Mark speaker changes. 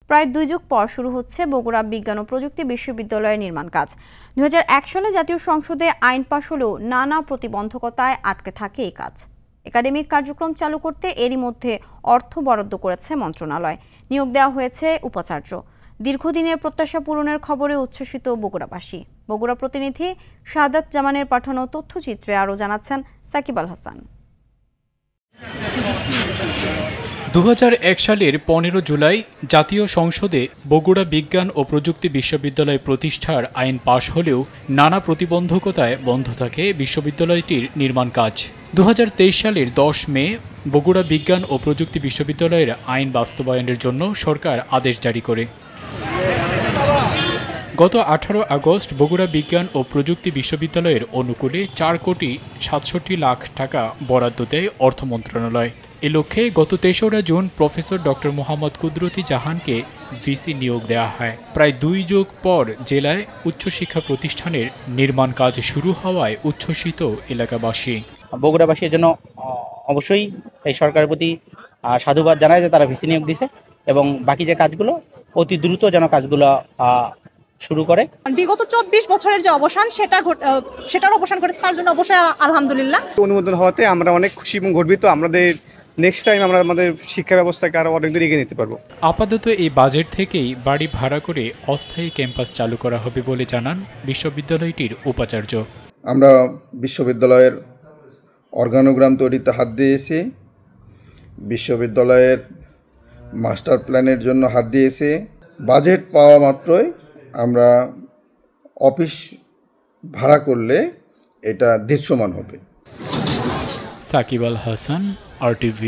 Speaker 1: প্রায় 2 যুগ পর শুরু হচ্ছে বগুড়া বিজ্ঞান ও প্রযুক্তি বিশ্ববিদ্যালয়ের নির্মাণ কাজ। 2001 সালে জাতীয় সংসদে আইন পাশ হলেও নানা প্রতিবন্ধকতায় আটকে থাকে এই কাজ। একাডেমিক কার্যক্রম চালু করতে এরই মধ্যে অর্থ বরাদ্দ করেছে মন্ত্রণালয়। নিয়োগ দেওয়া হয়েছে উপাচার্য। দীর্ঘদিনের প্রত্যাশা পূরণের খবরে উচ্ছ্বসিত বগুড়াবাসী। বগুড়া প্রতিনিধি শাহাদাত জামানের পাঠানো তথ্যচিত্রে আরও জানাচ্ছেন সাকিব আল হাসান।
Speaker 2: 2001 সালের 15 জুলাই জাতীয় সংসদে বগুড়া বিজ্ঞান ও প্রযুক্তি বিশ্ববিদ্যালয় প্রতিষ্ঠার আইন পাশ হলেও নানা প্রতিবন্ধকতায় বন্ধ থাকে বিশ্ববিদ্যালয়টির নির্মাণ কাজ। 2023 সালের 10 মে বগুড়া বিজ্ঞান ও প্রযুক্তি বিশ্ববিদ্যালয়ের আইন বাস্তবায়নের জন্য সরকার আদেশ জারি করে। গত 18 আগস্ট বগুড়া বিজ্ঞান ও প্রযুক্তি বিশ্ববিদ্যালয়ের অনুকূলে 4,67,00,000 টাকা বরাদ্দ দেয় অর্থ মন্ত্রণালয়। এ লক্ষ্যে গত 3রা জুন প্রফেসর ডক্টর মোহাম্মদ কুদরতি জাহানকে ভিসি নিয়োগ দেওয়া হয়। প্রায় 2 যুগ পর জেলায় উচ্চশিক্ষা প্রতিষ্ঠানের নির্মাণ কাজ শুরু হওয়ায় উচ্ছ্বসিত এলাকাবাসী।
Speaker 3: বগুড়াবাসীর জন্য অবশ্যই এই সরকারের প্রতি সাধুবাদ জানায় যে তারা ভিসি নিয়োগ দিছে এবং বাকি যে কাজগুলো অতি দ্রুত যেন কাজগুলো শুরু করে।
Speaker 4: বিগত 24 বছরের যে অবসান সেটার অবসান করেছে, তার জন্য অবশ্যই আলহামদুলিল্লাহ।
Speaker 5: অনুমোদন হওয়াতে আমরা অনেক খুশি এবং গর্বিত। আমাদের নেক্সট টাইম আমরা আমাদের শিক্ষা ব্যবস্থাকে আরো অনেক দূর এগিয়ে নিতে পারবো।
Speaker 2: আপাতত এই বাজেট থেকেই বাড়ি ভাড়া করে অস্থায়ী ক্যাম্পাস চালু করা হবে বলে জানান বিশ্ববিদ্যালয়টির উপাচার্য।
Speaker 6: আমরা বিশ্ববিদ্যালয়ের অর্গানোগ্রাম তৈরিতে হাত দিয়েছি, বিশ্ববিদ্যালয়ের মাস্টার প্ল্যানের জন্য হাত দিয়েছি। বাজেট পাওয়া মাত্রই আমরা অফিস ভাড়া করলে এটা দৃশ্যমান হবে।
Speaker 2: সাকিব আল হাসান, RTV।